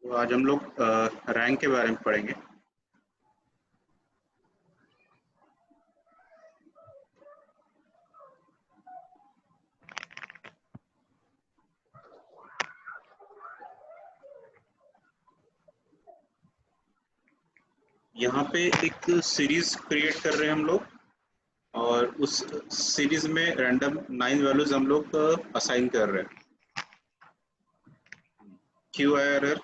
तो आज हम लोग रैंक के बारे में पढ़ेंगे। यहाँ पे एक सीरीज क्रिएट कर रहे हैं हम लोग और उस सीरीज में रैंडम 9 वैल्यूज हम लोग असाइन कर रहे हैं। क्यों आया error?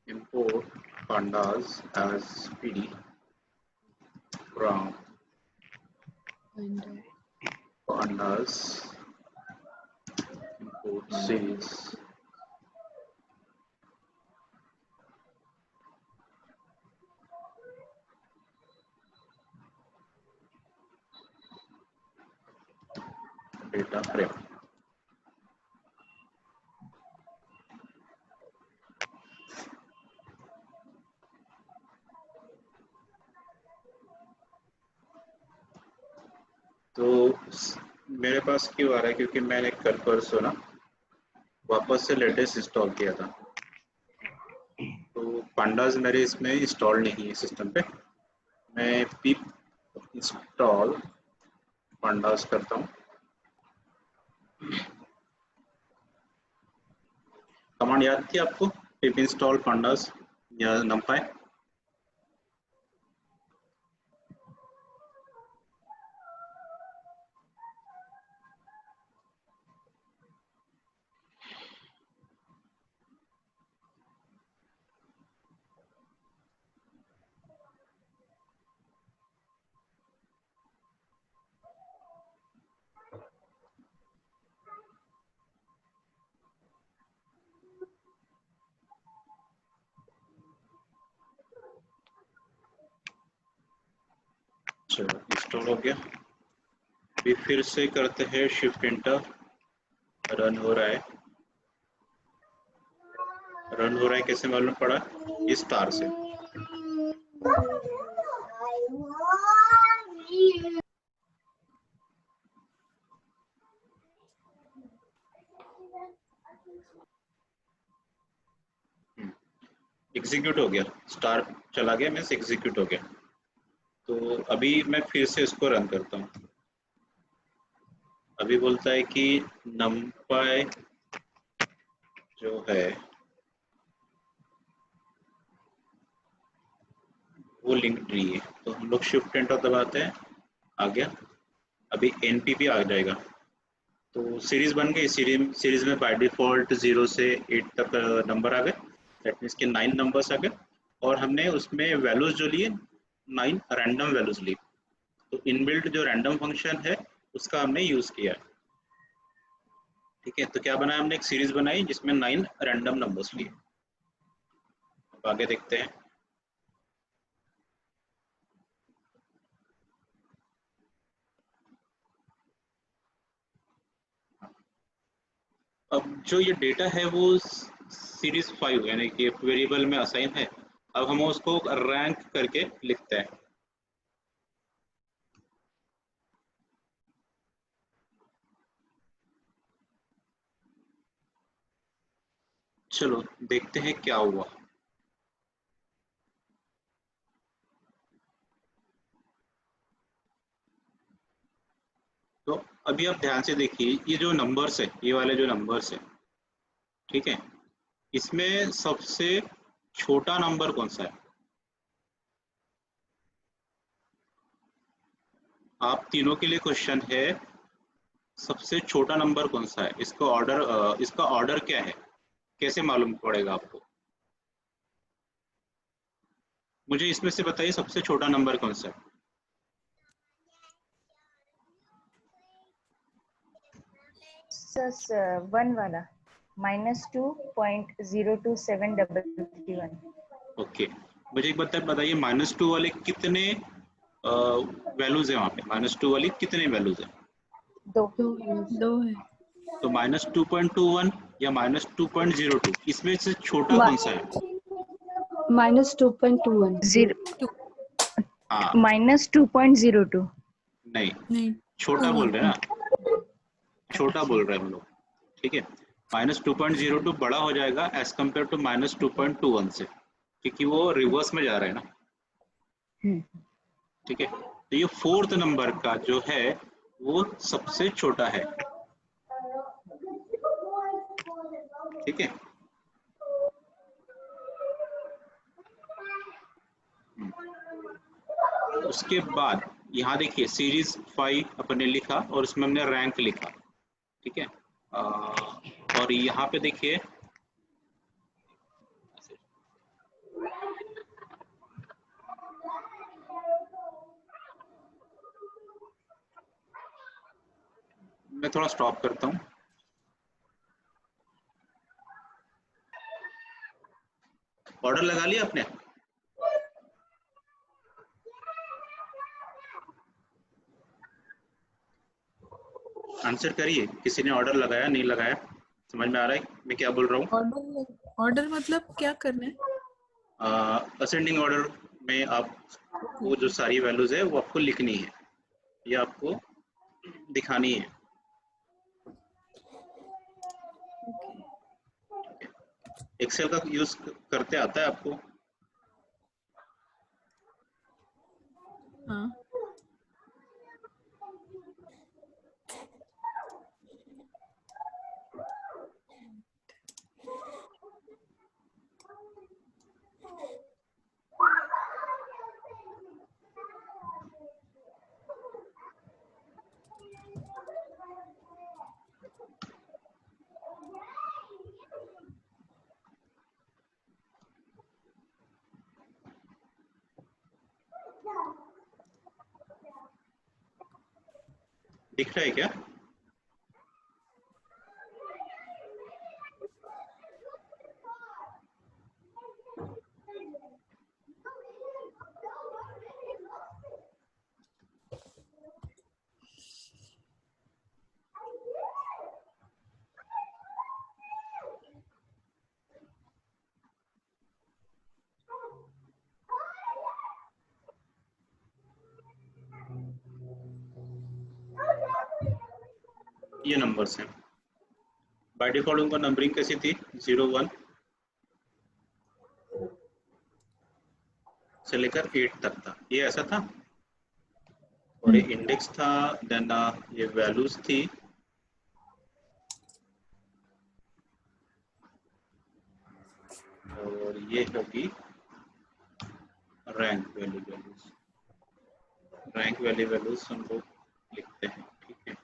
Import pandas as PD from pandas import series data frame। तो मेरे पास क्यों आ रहा है? क्योंकि मैंने कल परसों ना वापस से लेटेस्ट इंस्टॉल किया था, तो pandas मेरे इसमें इंस्टॉल नहीं है सिस्टम पे। मैं pip इंस्टॉल pandas करता हूँ। कमांड याद थी आपको? pip इंस्टॉल pandas या numpy? चलो इंस्टॉल हो गया। अभी फिर से करते हैं शिफ्ट एंटर। रन हो रहा है। रन हो रहा है कैसे मालूम पड़ा? इस तार से। एग्जीक्यूट हो गया, स्टार चला गया, मीन्स एग्जीक्यूट हो गया। तो अभी मैं फिर से इसको रन करता हूँ। अभी बोलता है कि numpy जो है वो लिंक ट्री है, तो हम लोग शिफ्ट एंटर दबाते हैं, आ गया। अभी npp आ जाएगा। तो सीरीज बन गई। सीरीज में बाय डिफॉल्ट 0 से 8 तक नंबर आ गए, दैट मीन्स के 9 नंबर्स आ गए। और हमने उसमें वैल्यूज जो लिए 9 रैंडम वैल्यूज ली। तो इनबिल्ट जो रैंडम फंक्शन है उसका हमने यूज किया। ठीक है, तो क्या बनाया हमने? एक सीरीज बनाई जिसमें 9 रैंडम नंबर्स लिए। अब आगे देखते हैं। अब जो ये डेटा है वो सीरीज 5 यानी कि वेरिएबल में असाइन है। अब हम उसको रैंक करके लिखते हैं। चलो देखते हैं क्या हुआ। तो अभी आप ध्यान से देखिए, ये जो नंबर्स है, ये वाले जो नंबर्स है, ठीक है, इसमें सबसे छोटा नंबर कौन सा है? आप तीनों के लिए क्वेश्चन है, सबसे छोटा नंबर कौन सा है? इसका ऑर्डर क्या है? कैसे मालूम पड़ेगा आपको? मुझे इसमें से बताइए सबसे छोटा नंबर कौन सा है? सर 1 वाला -2.027331। ओके, मुझे एक बताइए -2 वाले कितने वैल्यूज है? वहाँ पे -2 वाली कितने वैल्यूज है? दो है। तो -2.21 या -2.02, इसमें से छोटा कौन सा है? -2.21। जीरो हाँ, -2.02। नहीं, नहीं, छोटा बोल रहे हैं ना, छोटा बोल रहे हैं हम लोग, ठीक है। -2.02 बड़ा हो जाएगा एज कम्पेयर टू -2.21 से, क्योंकि वो रिवर्स में जा रहे हैं ना, ठीक है। तो ये 4th नंबर का जो है वो सबसे छोटा है, ठीक है। उसके बाद यहाँ देखिए सीरीज 5 अपने लिखा और उसमें हमने रैंक लिखा, ठीक है। और यहाँ पे देखिए मैं थोड़ा स्टॉप करता हूँ। ऑर्डर लगा लिया आपने? आंसर करिए, किसी ने ऑर्डर लगाया नहीं लगाया? समझ में आ रहा है मैं क्या बोल रहा हूँ? ऑर्डर मतलब क्या करना है? असेंडिंग ऑर्डर में आप वो जो सारी वैल्यूज है वो आपको लिखनी है या आपको दिखानी है। एक्सेल का यूज करते आता है आपको? हाँ। दिख रहा है क्या? ये नंबर्स हैं। बाय डिफॉल्ट उनका नंबरिंग कैसी थी? 0 1 से लेकर 8 तक था, ये ऐसा था। और ये इंडेक्स था, देन ये वैल्यूज थी, और ये होगी रैंक वैल्यूज। रैंक वैल्यूज हम लोग लिखते हैं, ठीक है।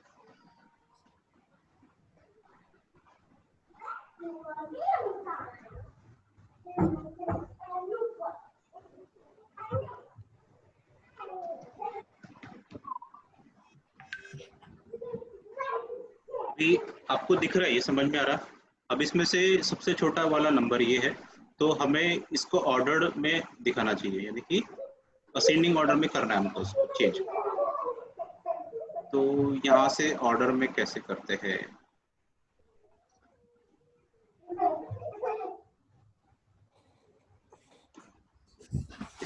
अभी आपको दिख रहा है, ये समझ में आ रहा? अब इसमें से सबसे छोटा वाला नंबर ये है, तो हमें इसको ऑर्डर में दिखाना चाहिए, यानी कि असेंडिंग ऑर्डर में करना है हमको उसको चेंज। तो यहाँ से ऑर्डर में कैसे करते हैं?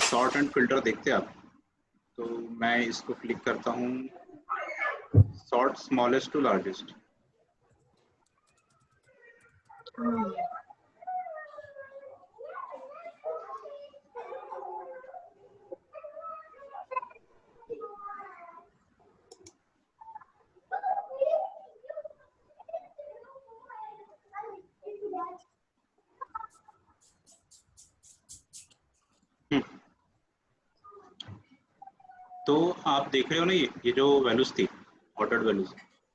सॉर्ट एंड फिल्टर देखते हैं आप? तो मैं इसको क्लिक करता हूँ, सॉर्ट स्मॉलेस्ट टू लार्जेस्ट। तो आप देख रहे हो ना, ये जो वैल्यूज थी ऑर्डर्ड वैल्यूज,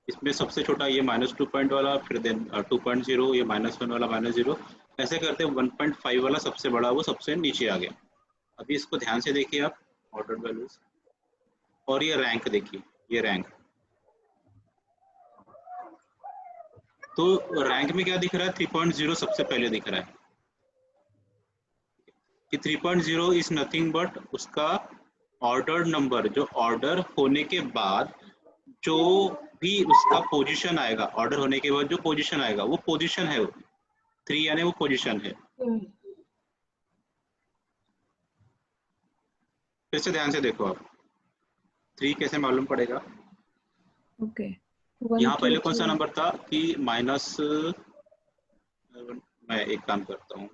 इसमें सबसे छोटा ये -2 पॉइंट वाला, फिर देन 2.0, ये -1 वाला -0, ऐसे करते 1.5 वाला सबसे बड़ा वो सबसे नीचे आ गया। अभी इसको ध्यान से देखिए आप, ऑर्डर्ड वैल्यूज, और ये रैंक देखिए, ये रैंक। तो रैंक में क्या दिख रहा है? 3.0 सबसे पहले दिख रहा है कि 3.0 इज नथिंग बट उसका ऑर्डर नंबर, जो ऑर्डर होने के बाद जो भी उसका पोजीशन आएगा, ऑर्डर होने के बाद जो पोजीशन आएगा वो पोजीशन है, वो 3 यानी वो पोजीशन है। फिर से ध्यान से देखो आप, 3 कैसे मालूम पड़ेगा? ओके यहाँ पहले कौन सा नंबर था कि माइनस, मैं एक काम करता हूँ,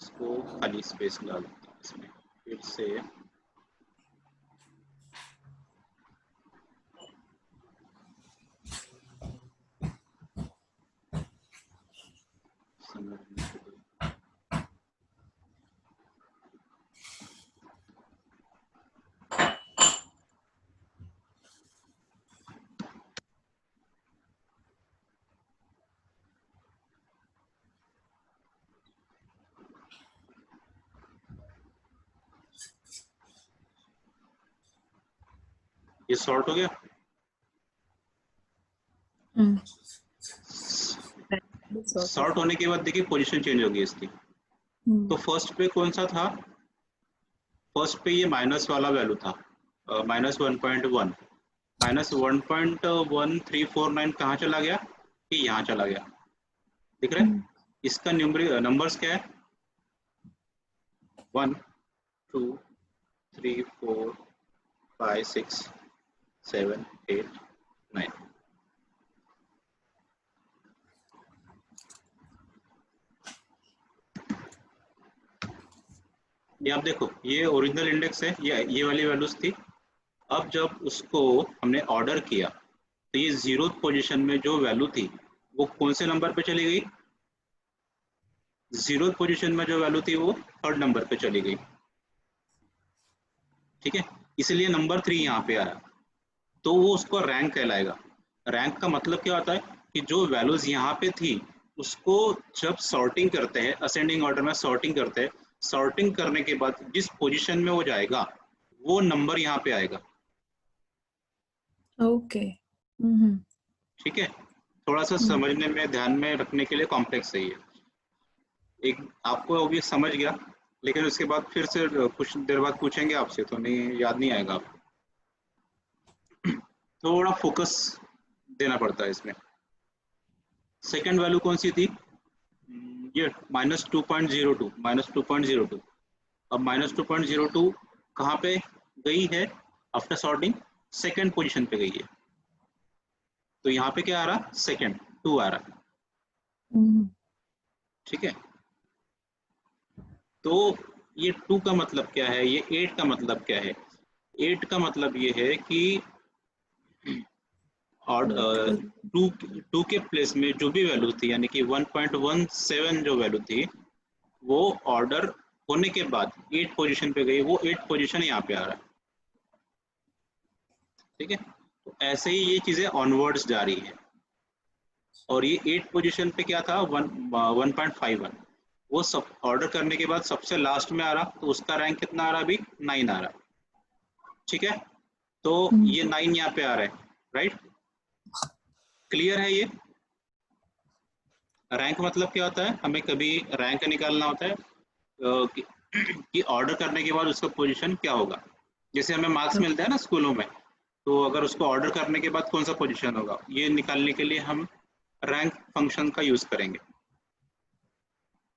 इसको खाली स्पेस डाल देता हूँ इसमें फिर से। ये सॉर्ट हो गया। सॉर्ट होने के बाद देखिए पोजीशन चेंज होगी इसकी। तो फर्स्ट पे कौन सा था, फर्स्ट पे ये माइनस वाला वैल्यू था, -1.1, -1.1349 कहाँ चला गया, ये यहाँ चला गया, दिख रहा है। इसका नंबर्स क्या है, 1 2 3 4 5 6 7 8 9। ये आप देखो, ये ओरिजिनल इंडेक्स है, ये वाली वैल्यूज थी। अब जब उसको हमने ऑर्डर किया तो ये 0th पोजीशन में जो वैल्यू थी वो कौन से नंबर पे चली गई, 0th पोजीशन में जो वैल्यू थी वो 3rd नंबर पे चली गई, ठीक है। इसलिए नंबर 3 यहाँ पे आया, तो वो उसको रैंक कहलाएगा। रैंक का मतलब क्या होता है कि जो वैल्यूज यहाँ पे थी उसको जब सॉर्टिंग करते हैं, असेंडिंग ऑर्डर में सॉर्टिंग करते हैं, सॉर्टिंग करने के बाद जिस पोजीशन में वो जाएगा वो नंबर यहाँ पे आएगा। ओके ठीक है, थोड़ा सा समझने में, ध्यान में रखने के लिए कॉम्प्लेक्स है ये। एक आपको अभी समझ गया, लेकिन उसके बाद फिर से कुछ देर बाद पूछेंगे आपसे तो नहीं, याद नहीं आएगा आपको। थोड़ा फोकस देना पड़ता है इसमें। सेकंड वैल्यू कौन सी थी, ये -2.02, -2.02। अब -2.02 कहाँ पे गई है, आफ्टर सॉर्टिंग सेकंड पोजीशन पे गई है। तो यहाँ पे क्या आ रहा, सेकंड 2 आ रहा, ठीक है। तो ये 2 का मतलब क्या है, ये 8 का मतलब क्या है, 8 का मतलब ये है कि और 2 के प्लेस में जो भी वैल्यू थी, यानी कि 1.17 जो वैल्यू थी वो ऑर्डर होने के बाद 8 पोजीशन पे गई, वो 8 पोजीशन यहाँ पे आ रहा है, ठीक है। तो ऐसे ही ये चीजें ऑनवर्ड्स जा रही है। और ये 8 पोजीशन पे क्या था, 1.51, वो सब ऑर्डर करने के बाद सबसे लास्ट में आ रहा, तो उसका रैंक कितना आ रहा, अभी 9 आ रहा, ठीक है। तो ये 9 यहाँ पे आ रहा है, राइट, क्लियर है ये। रैंक मतलब क्या होता है, हमें कभी रैंक निकालना होता है कि ऑर्डर करने के बाद उसका पोजीशन क्या होगा। जैसे हमें मार्क्स मिलता है ना स्कूलों में, तो अगर उसको ऑर्डर करने के बाद कौन सा पोजीशन होगा, ये निकालने के लिए हम रैंक फंक्शन का यूज करेंगे,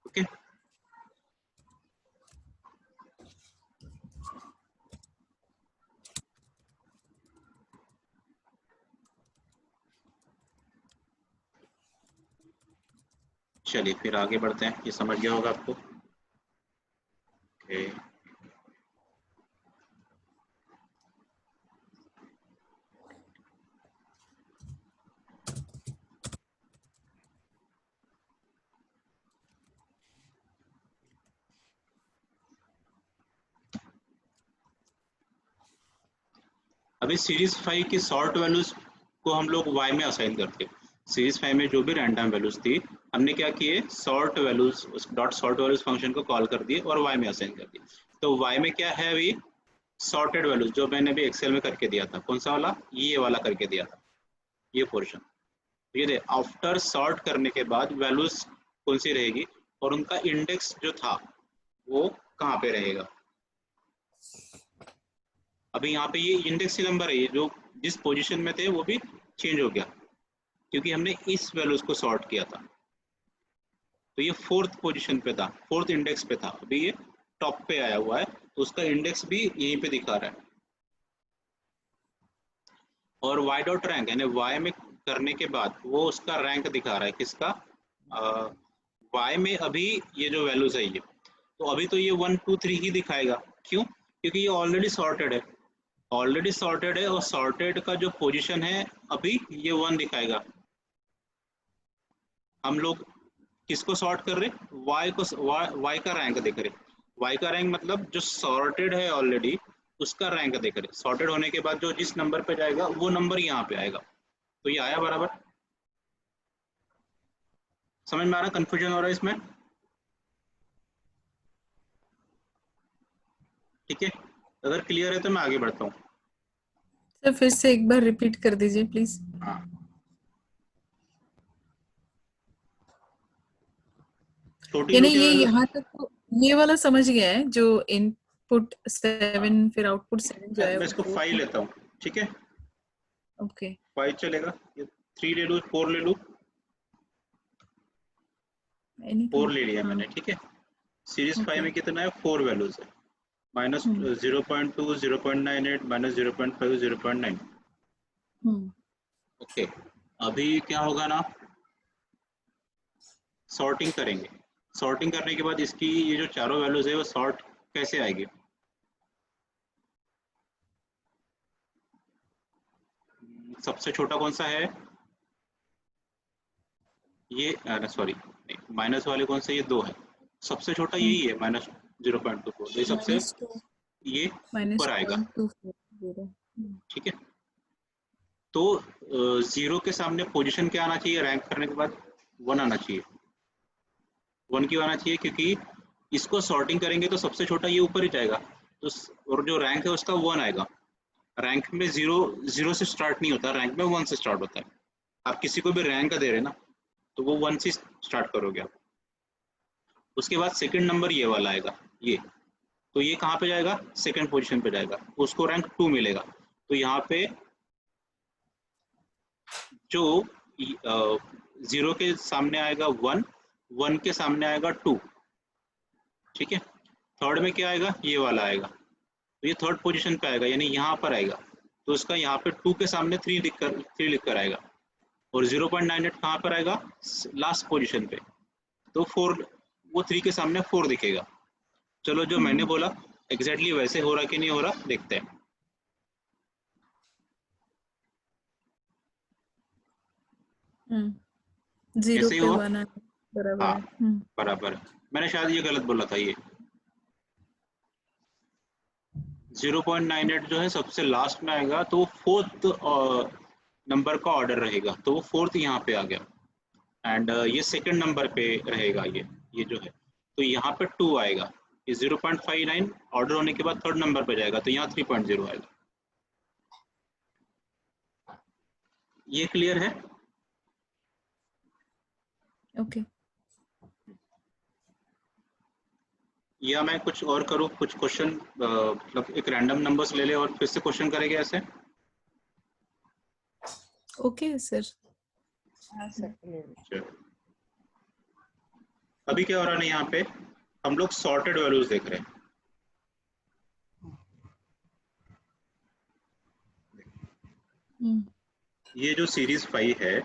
ओके। चलिए फिर आगे बढ़ते हैं, ये समझ गया होगा आपको, ओके। अभी सीरीज 5 की शॉर्ट वैल्यूज को हम लोग y में असाइन करते हैं। सीरीज 5 में जो भी रैंडम वैल्यूज थी हमने क्या किए, शॉर्ट वैल्यूज, उस डॉट शॉर्ट वैल्यूज फंक्शन को कॉल कर दिए और y में असाइन कर दिए। तो y में क्या है, अभी सॉर्टेड वैल्यूज जो मैंने भी एक्सेल में करके दिया था, कौन सा वाला, ये वाला करके दिया था, ये पोर्शन। ये दे आफ्टर सॉर्ट करने के बाद वैल्यूज कौन सी रहेगी और उनका इंडेक्स जो था वो कहाँ पे रहेगा। अभी यहाँ पे ये इंडेक्स नंबर है, ये जो जिस पोजीशन में थे वो भी चेंज हो गया क्योंकि हमने इस वैल्यूज को सॉर्ट किया था। तो ये 4th पोजीशन पे था, 4th इंडेक्स पे था, अभी ये टॉप पे आया हुआ है तो उसका इंडेक्स भी यहीं पे दिखा रहा है। और y डॉट रैंक यानी y में करने के बाद वो उसका रैंक दिखा रहा है, किसका, y में अभी ये जो वैल्यूज है ये, तो अभी तो ये 1 2 3 ही दिखाएगा। क्यों? क्योंकि ये ऑलरेडी सॉर्टेड है, ऑलरेडी सॉर्टेड है, और सॉर्टेड का जो पोजीशन है अभी ये 1 दिखाएगा। हम लोग किसको सॉर्ट कर रहे, y को, y का रैंक देख रहे। y का रैंक मतलब जो सॉर्टेड है ऑलरेडी उसका रैंक देख रहे। सॉर्टेड होने के बाद जो जिस नंबर पे जाएगा वो नंबर यहाँ पे आएगा। तो ये आया बराबर, समझ में आ रहा, कंफ्यूजन हो रहा है इसमें? ठीक है, अगर क्लियर है तो मैं आगे बढ़ता हूँ। सर फिर से एक बार रिपीट कर दीजिए प्लीज। हाँ, छोटी यानी लो ये क्या, यहाँ तक तो ये वाला समझ गया है, जो इनपुट 7 फिर आउटपुट 7 जो है मैं इसको वो 5 लेता हूँ, ठीक है, ओके 5 चलेगा। ये 3 ले लूँ, 4 ले लूँ, 4 ले लिया मैंने, ठीक है। सीरीज 5 में कितना है, 4 वैल्यूज है, माइनस 0.2 0.98 माइनस 0.5 0.9। ओके, अभी क्या होगा ना, सॉर्टिंग करेंगे। सॉर्टिंग करने के बाद इसकी ये जो चारों वैल्यूज है वो सॉर्ट कैसे आएगी, सबसे छोटा कौन सा है, ये सॉरी माइनस वाले कौन से, ये 2 है, सबसे छोटा यही है माइनस 0.24, ये सबसे ये ऊपर आएगा, ठीक है। तो 0 के सामने पोजीशन क्या आना चाहिए, रैंक करने के बाद 1 आना चाहिए, 1 क्यों आना चाहिए, क्योंकि इसको सॉर्टिंग करेंगे तो सबसे छोटा ये ऊपर ही जाएगा, तो और जो रैंक है उसका 1 आएगा। रैंक में 0 से स्टार्ट नहीं होता, रैंक में 1 से स्टार्ट होता है। आप किसी को भी रैंक दे रहे हैं ना, तो वो 1 से स्टार्ट करोगे आप। उसके बाद सेकंड नंबर ये वाला आएगा, ये, तो ये कहाँ पे जाएगा, सेकंड पोजीशन पे जाएगा, उसको रैंक 2 मिलेगा। तो यहाँ पे जो 0 के सामने आएगा 1, 1 के सामने आएगा 2, ठीक है। थर्ड में क्या आएगा, ये वाला आएगा, तो ये थर्ड पोजीशन पे आएगा, यानी यहाँ पर आएगा, तो उसका यहाँ पे 2 के सामने 3 लिख कर आएगा। और 0.98 कहाँ पर आएगा, लास्ट पोजीशन पे, तो 4, वो 3 के सामने 4 दिखेगा। चलो, जो मैंने बोला एग्जैक्टली वैसे हो रहा कि नहीं हो रहा, देखते हैं। जीरो ऐसे ही पे हुआ, 1 बराबर हाँ है। बराबर है। मैंने शायद ये गलत बोला था, ये 0.98 जो है सबसे लास्ट में आएगा, तो वो 4th नंबर का ऑर्डर रहेगा, तो वो 4th यहाँ पे आ गया। एंड ये सेकंड नंबर पे रहेगा, ये जो है, तो यहाँ पे 2 आएगा। ये 0.59 ऑर्डर होने के बाद थर्ड नंबर पे जाएगा, तो यहाँ 3.0 आएगा। ये क्लियर है? ओके या मैं कुछ और करूँ, कुछ क्वेश्चन मतलब एक रैंडम नंबर्स ले ले और फिर से क्वेश्चन करेंगे ऐसे? Okay sir. हाँ सर क्लियर। अभी क्या हो रहा है ना, यहाँ पे हम लोग सॉर्टेड वैल्यूज देख रहे हैं। ये जो सीरीज 5 है,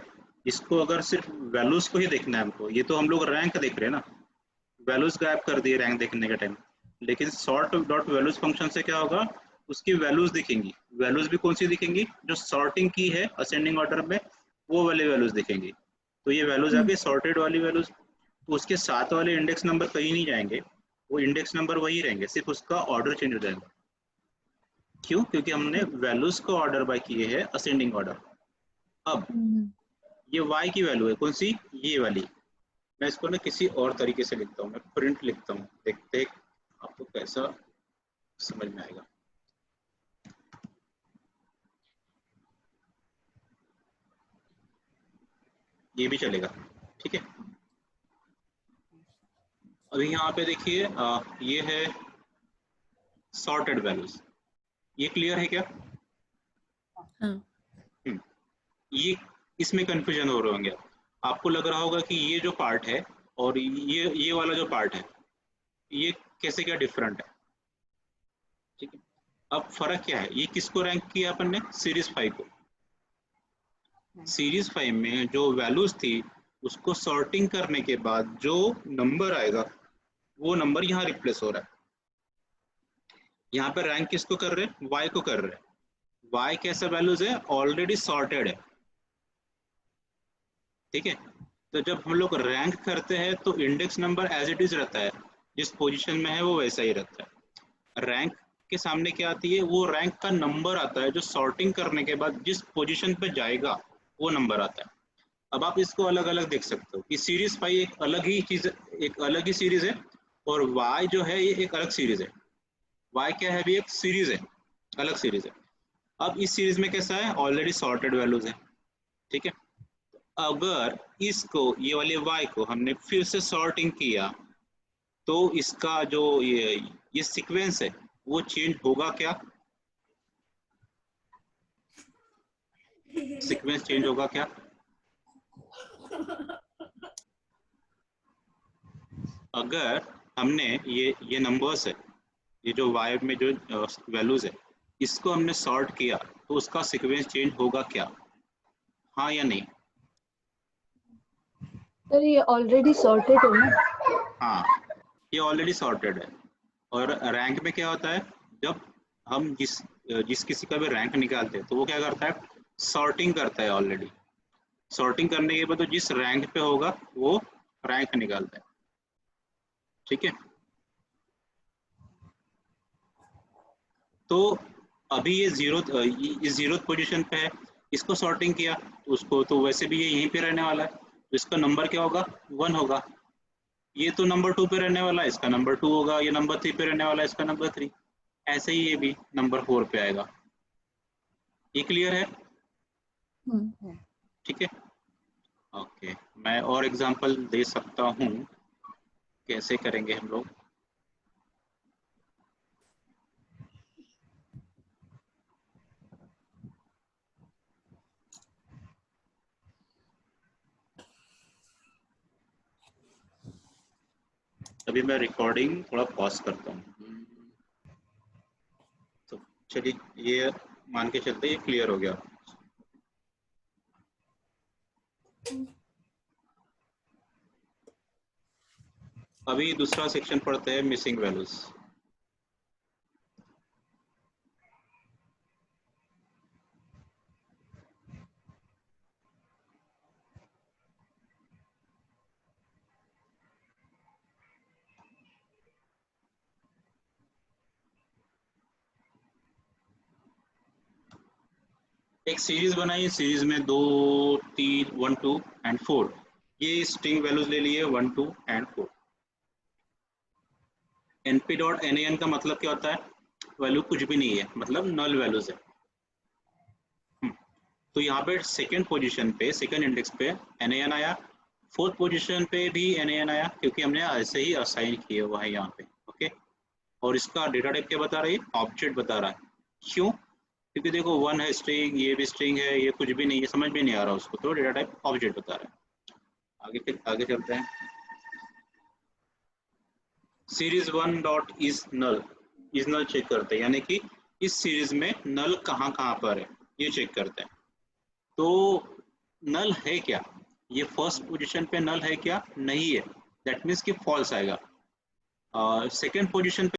इसको अगर सिर्फ वैल्यूज को ही देखना है हमको, ये तो हम लोग रैंक देख रहे हैं ना, वैल्यूज गायब कर दिए रैंक देखने के टाइम। लेकिन सॉर्ट डॉट वैल्यूज फंक्शन से क्या होगा, उसकी वैल्यूज दिखेंगी। वैल्यूज भी कौन सी दिखेंगी, जो सॉर्टिंग की है असेंडिंग ऑर्डर में, वो वाली वैल्यूज दिखेंगी। तो ये वैल्यूज आ गई सॉर्टेड वाली वैल्यूज। तो उसके साथ वाले इंडेक्स नंबर कहीं नहीं जाएंगे, वो इंडेक्स नंबर वही रहेंगे, सिर्फ उसका ऑर्डर चेंज हो जाएगा। क्यों? क्योंकि हमने वैल्यूज को ऑर्डर बाय किए हैं असेंडिंग ऑर्डर। अब ये y की वैल्यू है कौन सी, ये वाली। मैं इसको ना किसी और तरीके से लिखता हूँ, मैं प्रिंट लिखता हूँ, देखते आपको कैसा समझ में आएगा। ये भी चलेगा, ठीक है। अभी यहाँ पे देखिए, ये है सॉर्टेड वैल्यूज, ये क्लियर है क्या? ये इसमें कंफ्यूजन हो रहे होंगे, आपको लग रहा होगा कि ये जो पार्ट है और ये वाला जो पार्ट है, ये कैसे क्या डिफरेंट है। ठीक है, अब फर्क क्या है, ये किसको रैंक किया अपन ने, सीरीज 5 को। सीरीज 5 में जो वैल्यूज थी उसको सॉर्टिंग करने के बाद जो नंबर आएगा वो नंबर यहाँ रिप्लेस हो रहा है। यहाँ पे रैंक किसको कर रहे हैं, y को कर रहे हैं। y कैसा वैल्यूज है, ऑलरेडी सॉर्टेड है। ठीक है, तो जब हम लोग रैंक करते हैं तो index number as it is रहता है, जिस पोजीशन में है वो वैसा ही रहता है। रैंक के सामने क्या आती है, वो रैंक का नंबर आता है जो सॉर्टिंग करने के बाद जिस पोजीशन पे जाएगा वो नंबर आता है। अब आप इसको अलग अलग देख सकते हो कि सीरीज 5 एक अलग ही चीज, एक अलग ही सीरीज है, और y जो है ये एक अलग सीरीज है। y क्या है, भी एक सीरीज है, अलग सीरीज है। अब इस सीरीज में कैसा है, ऑलरेडी सॉर्टेड वैल्यूज है। ठीक है, अगर इसको, ये वाले y को हमने फिर से सॉर्टिंग किया तो इसका जो ये सीक्वेंस है वो चेंज होगा क्या, सीक्वेंस चेंज होगा क्या? अगर हमने ये नंबर्स है, ये जो y में जो वैल्यूज है, इसको हमने सॉर्ट किया तो उसका सीक्वेंस चेंज होगा क्या, हाँ या नहीं? सर ये ऑलरेडी सॉर्टेड है ना? हाँ, ये ऑलरेडी सॉर्टेड है। और रैंक में क्या होता है, जब हम जिस किसी का भी रैंक निकालते हैं तो वो क्या करता है, सॉर्टिंग करता है ऑलरेडी। सॉर्टिंग करने के बाद तो जिस रैंक पे होगा वो रैंक निकालता है। ठीक है, तो अभी ये जीरो पोजीशन पे है, इसको सॉर्टिंग किया तो उसको तो वैसे भी ये यहीं पे रहने वाला है, तो इसका नंबर क्या होगा, 1 होगा। ये तो नंबर 2 पे रहने वाला है, इसका नंबर 2 होगा। ये नंबर 3 पे रहने वाला है, इसका नंबर 3। ऐसे ही ये भी नंबर 4 पे आएगा। ये क्लियर है? ठीक है, ओके। मैं और एग्जांपल दे सकता हूँ, कैसे करेंगे हम लोग। अभी मैं रिकॉर्डिंग थोड़ा पॉज करता हूँ। तो चलिए, ये मान के चलते ये क्लियर हो गया। अभी दूसरा सेक्शन पढ़ते हैं, मिसिंग वैल्यूज। एक सीरीज बनाई, सीरीज में 2 3 1 2 एंड 4, ये स्ट्रिंग वैल्यूज ले लिए 1 2 एंड 4। np.nan का मतलब क्या होता है, वैल्यू कुछ भी नहीं है, मतलब नल वैल्यूज है। तो यहाँ पे सेकंड पोजीशन पे, सेकंड इंडेक्स पे nan आया, फोर्थ पोजीशन पे भी nan आया, क्योंकि हमने ऐसे ही असाइन किया हुआ है यहाँ पे। ओके, और इसका डेटा टाइप क्या बता रहा है, ऑब्जेक्ट बता रहा है। क्यों, क्योंकि देखो 1 है स्ट्रिंग, ये भी स्ट्रिंग है, ये कुछ भी नहीं है, समझ में नहीं आ रहा उसको, तो डेटा टाइप ऑब्जेक्ट बता रहा है। आगे चलते हैं। Series 1 dot is null, is null check करते हैं, यानी कि इस सीरीज में नल कहाँ कहाँ पर है ये चेक करते हैं। तो नल है क्या, ये फर्स्ट पोजीशन पे नल है क्या, नहीं है, दैट मीन्स कि फॉल्स आएगा। सेकंड पोजीशन पे